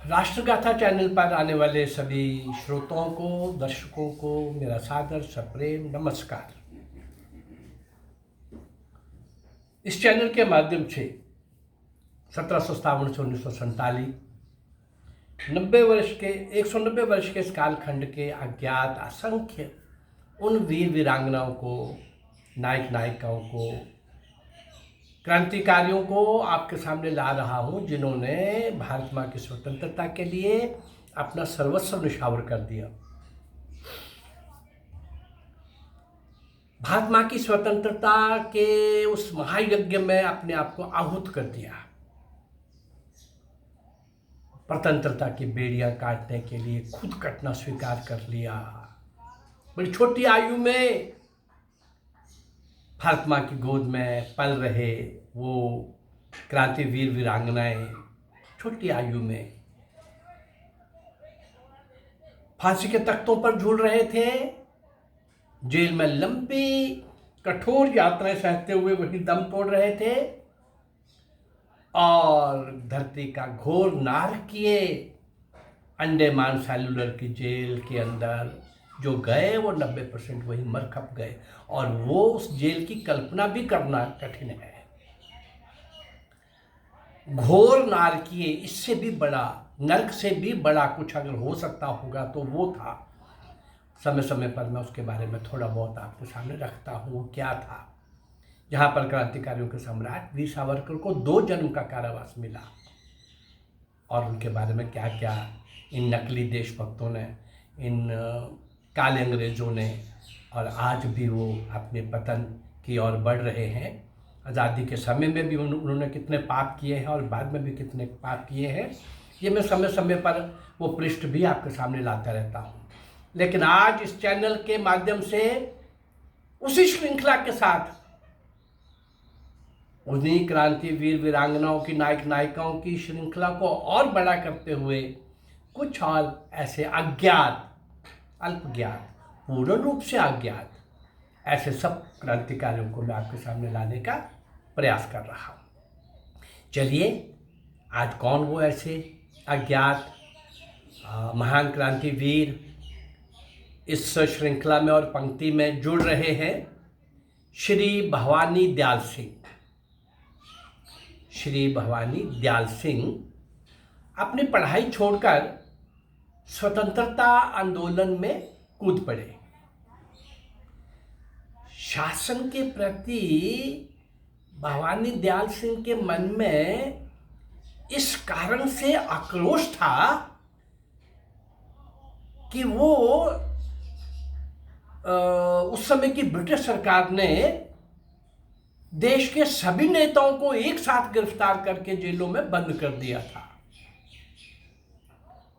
राष्ट्रगाथा channel पर आने वाले सभी श्रोताओं को, दर्शकों को मेरा सादर सप्रेम नमस्कार। इस चैनल के माध्यम से 1757 से 1947 190 वर्ष के इस कालखंड के अज्ञात असंख्य उन वीर वीरांगनाओं को, नायक नायिकाओं को, क्रांतिकारियों को आपके सामने ला रहा हूं, जिन्होंने भारत माँ की स्वतंत्रता के लिए अपना सर्वस्व निछावर कर दिया। भारत माँ की स्वतंत्रता के उस महायज्ञ में अपने आप को आहुत कर दिया। स्वतंत्रता की बेड़ियां काटने के लिए खुद कटना स्वीकार कर लिया। बड़ी छोटी आयु में भारत माँ की गोद में पल रहे वो क्रांति वीर वीरांगनाएं छोटी आयु में फांसी के तख्तों पर झूल रहे थे। जेल में लंबी कठोर यात्राएं सहते हुए वही दम तोड़ रहे थे और धरती का घोर नारकीय अंडमान सेलुलर की जेल के अंदर जो गए वो 90% वही मर खप गए। और वो उस जेल की कल्पना भी करना कठिन है। घोर नारकीय, इससे भी बड़ा, नरक से भी बड़ा कुछ अगर हो सकता होगा तो वो था। समय समय पर मैं उसके बारे में थोड़ा बहुत आपके सामने रखता हूँ। वो क्या था? जहाँ पर क्रांतिकारियों के सम्राट वीर सावरकर को 2 जन्म का कारावास मिला और उनके बारे में क्या क्या इन नकली देशभक्तों ने, इन काले अंग्रेज़ों ने, और आज भी वो अपने पतन की ओर बढ़ रहे हैं। आज़ादी के समय में भी उन्होंने कितने पाप किए हैं और बाद में भी कितने पाप किए हैं, ये मैं समय समय पर वो पृष्ठ भी आपके सामने लाता रहता हूँ। लेकिन आज इस चैनल के माध्यम से उसी श्रृंखला के साथ उन्हीं क्रांति वीर वीरांगनाओं की, नायक नायिकाओं की श्रृंखला को और बड़ा करते हुए कुछ और ऐसे अज्ञात, अल्पज्ञात, पूर्ण रूप से अज्ञात ऐसे सब क्रांतिकारियों को मैं आपके सामने लाने का प्रयास कर रहा हूँ। चलिए, आज कौन वो ऐसे अज्ञात महान क्रांतिवीर इस श्रृंखला में और पंक्ति में जुड़ रहे हैं? श्री भवानी दयाल सिंह। श्री भवानी दयाल सिंह अपनी पढ़ाई छोड़कर स्वतंत्रता आंदोलन में कूद पड़े। शासन के प्रति भवानी दयाल सिंह के मन में इस कारण से आक्रोश था कि वो उस समय की ब्रिटिश सरकार ने देश के सभी नेताओं को एक साथ गिरफ्तार करके जेलों में बंद कर दिया था।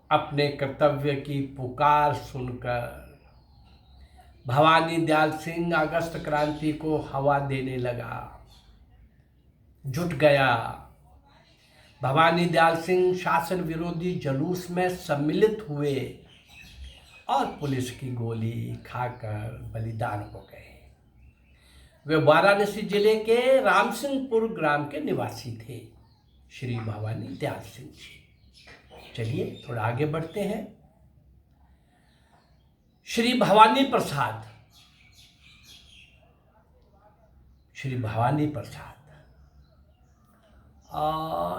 अपने कर्तव्य की पुकार सुनकर भवानी दयाल सिंह अगस्त क्रांति को हवा देने लगा, जुट गया। भवानी दयाल सिंह शासन विरोधी जुलूस में सम्मिलित हुए और पुलिस की गोली खाकर बलिदान हो गए। वे वाराणसी जिले के रामसिंहपुर ग्राम के निवासी थे, श्री भवानी दयाल सिंह जी। चलिए थोड़ा आगे बढ़ते हैं। श्री भवानी प्रसाद। श्री भवानी प्रसाद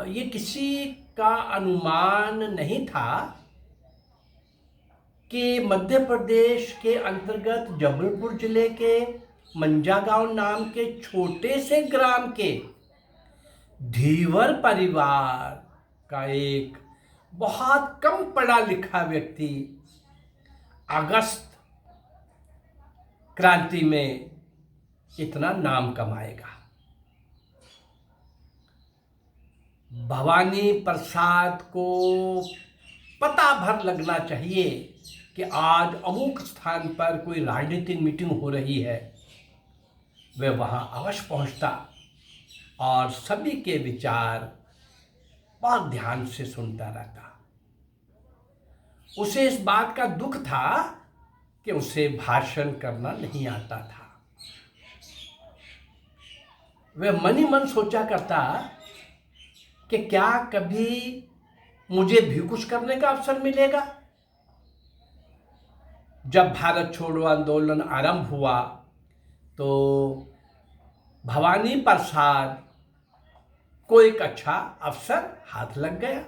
ये किसी का अनुमान नहीं था कि मध्य प्रदेश के अंतर्गत जबलपुर जिले के मंजागांव नाम के छोटे से ग्राम के धीवर परिवार का एक बहुत कम पढ़ा लिखा व्यक्ति अगस्त क्रांति में इतना नाम कमाएगा। भवानी प्रसाद को पता भर लगना चाहिए कि आज अमुक स्थान पर कोई राजनीतिक मीटिंग हो रही है। वह वहां अवश्य पहुंचता और सभी के विचार बहुत ध्यान से सुनता रहता। उसे इस बात का दुख था कि उसे भाषण करना नहीं आता था। वह मन ही मन सोचा करता कि क्या कभी मुझे भी कुछ करने का अवसर मिलेगा। जब भारत छोड़ो आंदोलन आरंभ हुआ तो भवानी प्रसाद को एक अच्छा अवसर हाथ लग गया।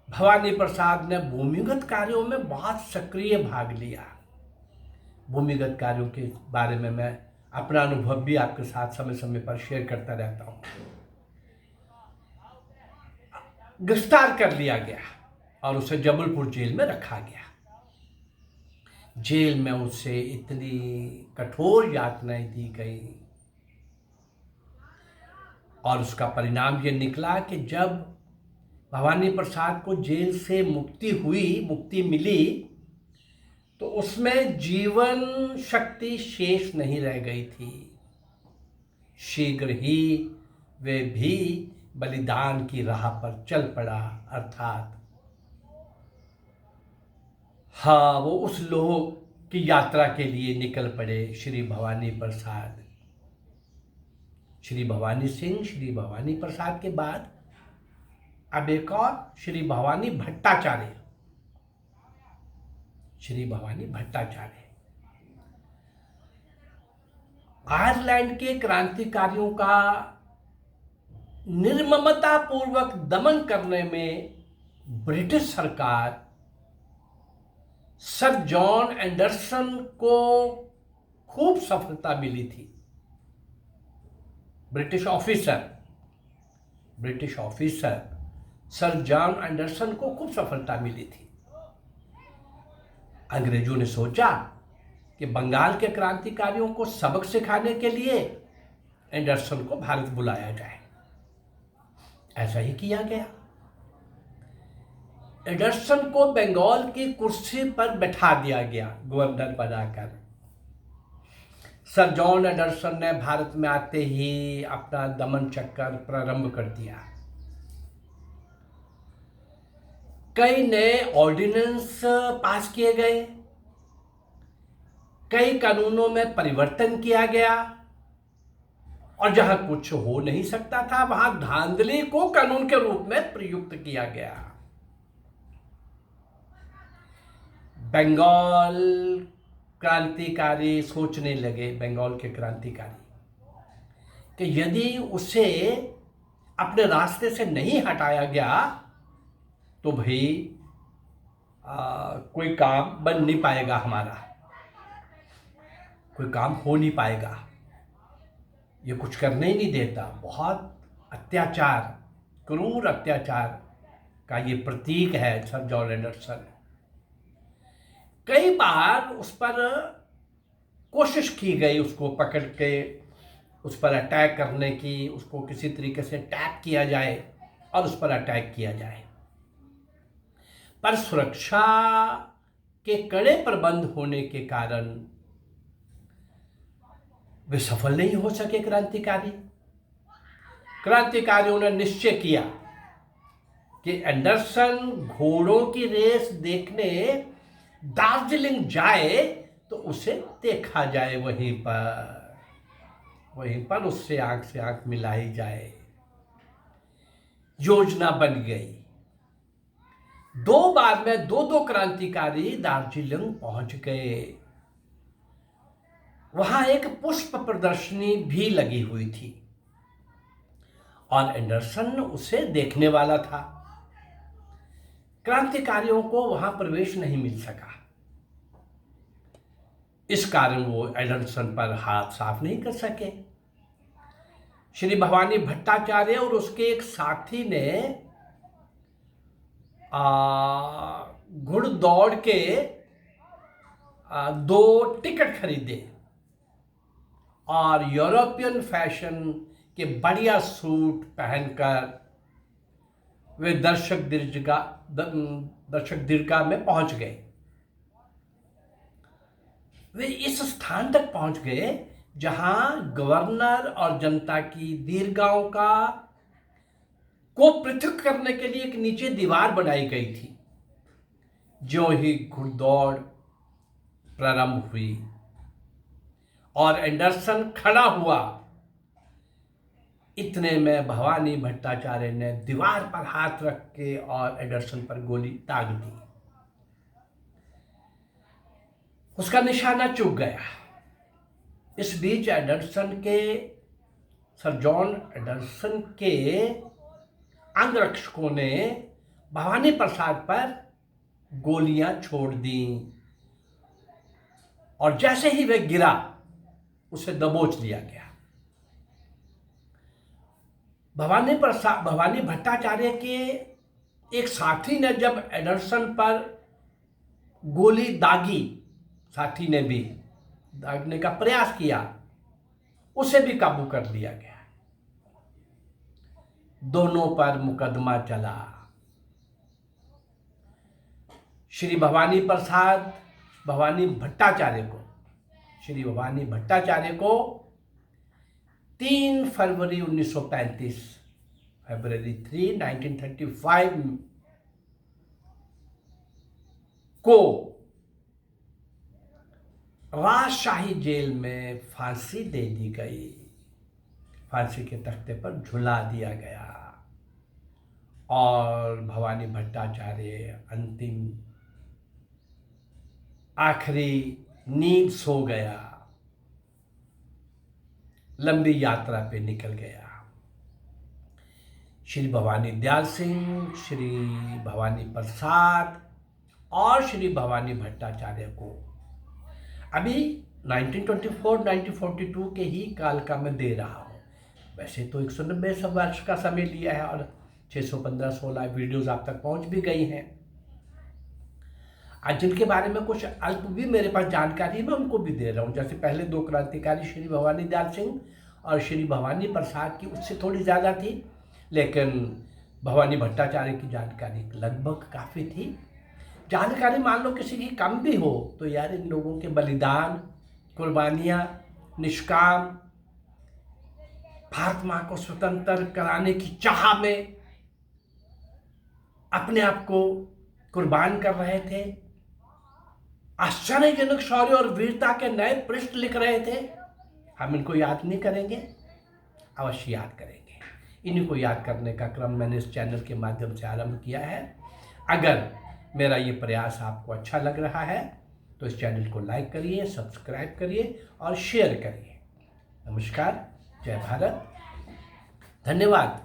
भवानी प्रसाद ने भूमिगत कार्यों में बहुत सक्रिय भाग लिया। भूमिगत कार्यों के बारे में मैं अपना अनुभव भी आपके साथ समय समय पर शेयर करता रहता हूँ। गिरफ्तार कर लिया गया और उसे जबलपुर जेल में रखा गया। जेल में उसे इतनी कठोर यातनाएं दी गई और उसका परिणाम ये निकला कि जब भवानी प्रसाद को जेल से मुक्ति मिली तो उसमें जीवन शक्ति शेष नहीं रह गई थी। शीघ्र ही वे भी बलिदान की राह पर चल पड़ा, अर्थात हाँ, वो उस लोह की यात्रा के लिए निकल पड़े श्री भवानी प्रसाद। श्री भवानी सिंह, श्री भवानी प्रसाद के बाद अब एक और श्री भवानी भट्टाचार्य। श्री भवानी भट्टाचार्य आयरलैंड के क्रांतिकारियों का निर्ममतापूर्वक दमन करने में ब्रिटिश सरकार सर जॉन एंडरसन को खूब सफलता मिली थी। British officer sir John Anderson को खूब सफलता मिली थी। अंग्रेजों ने सोचा कि बंगाल के क्रांतिकारियों को सबक सिखाने के लिए एंडरसन को भारत बुलाया जाए। ऐसा ही किया गया। एंडरसन को बंगाल की कुर्सी पर बैठा दिया गया गवर्नर बनाकर। सर जॉन एंडरसन ने भारत में आते ही अपना दमन चक्कर प्रारंभ कर दिया। कई नए ऑर्डिनेंस पास किए गए, कई कानूनों में परिवर्तन किया गया और जहां कुछ हो नहीं सकता था वहां धांधली को कानून के रूप में प्रयुक्त किया गया। बंगाल क्रांतिकारी सोचने लगे, बंगाल के क्रांतिकारी, कि यदि उसे अपने रास्ते से नहीं हटाया गया तो भाई कोई काम बन नहीं पाएगा, हमारा कोई काम हो नहीं पाएगा, ये कुछ करने ही नहीं देता। बहुत अत्याचार, क्रूर अत्याचार का ये प्रतीक है सर जॉन एंडरसन। कई बार उस पर कोशिश की गई, उसको पकड़ के उस पर अटैक करने की, उसको किसी तरीके से टैप किया जाए और उस पर अटैक किया जाए, पर सुरक्षा के कड़े प्रबंध होने के कारण वे सफल नहीं हो सके। क्रांतिकारियों ने निश्चय किया कि एंडरसन घोड़ों की रेस देखने दार्जिलिंग जाए तो उसे देखा जाए, वहीं पर उससे आंख से आंख मिलाई जाए। योजना बन गई। 2 बार में 2 क्रांतिकारी दार्जिलिंग पहुंच गए। वहां एक पुष्प प्रदर्शनी भी लगी हुई थी और एंडरसन उसे देखने वाला था। क्रांतिकारियों को वहां प्रवेश नहीं मिल सका। इस कारण वो एंडरसन पर हाथ साफ नहीं कर सके। श्री भवानी भट्टाचार्य और उसके एक साथी ने घुड़दौड़ के 2 टिकट खरीदे और यूरोपियन फैशन के बढ़िया सूट पहनकर वे दर्शक दीर्घा में पहुंच गए। वे इस स्थान तक पहुंच गए जहां गवर्नर और जनता की दीर्घाओं को पृथक करने के लिए एक नीचे दीवार बनाई गई थी। जो ही घुड़दौड़ प्रारंभ हुई और एंडरसन खड़ा हुआ इतने में भवानी भट्टाचार्य ने दीवार पर हाथ रख के और एंडरसन पर गोली दाग दी। उसका निशाना चूक गया। इस बीच सर जॉन एंडरसन के अंगरक्षकों ने भवानी प्रसाद पर गोलियां छोड़ दी और जैसे ही वह गिरा उसे दबोच लिया गया। भवानी भट्टाचार्य के एक साथी ने जब एंडरसन पर गोली दागी, साथी ने भी दागने का प्रयास किया, उसे भी काबू कर लिया गया। दोनों पर मुकदमा चला। श्री भवानी भट्टाचार्य को 3 फरवरी 1935 फरवरी 3, 1935 को राजशाही जेल में फांसी दे दी गई। फांसी के तख्ते पर झुला दिया गया और भवानी भट्टाचार्य अंतिम आखिरी नींद सो गया, लंबी यात्रा पे निकल गया। श्री भवानी दयाल सिंह, श्री भवानी प्रसाद और श्री भवानी भट्टाचार्य को अभी 1924-1942 के ही काल का मैं दे रहा हूँ। वैसे तो 190 वर्ष का समय लिया है और 615-16 वीडियोज़ आप तक पहुँच भी गई हैं। आज जिनके बारे में कुछ अल्प भी मेरे पास जानकारी है, मैं उनको भी दे रहा हूँ। जैसे पहले 2 क्रांतिकारी श्री भवानी दयाल सिंह और श्री भवानी प्रसाद की उससे थोड़ी ज़्यादा थी, लेकिन भवानी भट्टाचार्य की जानकारी लगभग काफ़ी थी। जानकारी मान लो किसी की कम भी हो तो यार इन लोगों के बलिदान, कुर्बानियाँ, निष्काम भारत माँ को स्वतंत्र कराने की चाह में अपने आप को कुर्बान कर रहे थे, आश्चर्यजनक शौर्य और वीरता के नए पृष्ठ लिख रहे थे। हम इनको याद नहीं करेंगे? अवश्य याद करेंगे। इन्हीं को याद करने का क्रम मैंने इस चैनल के माध्यम से आरंभ किया है। अगर मेरा ये प्रयास आपको अच्छा लग रहा है तो इस चैनल को लाइक करिए, सब्सक्राइब करिए और शेयर करिए। नमस्कार, जय भारत, धन्यवाद।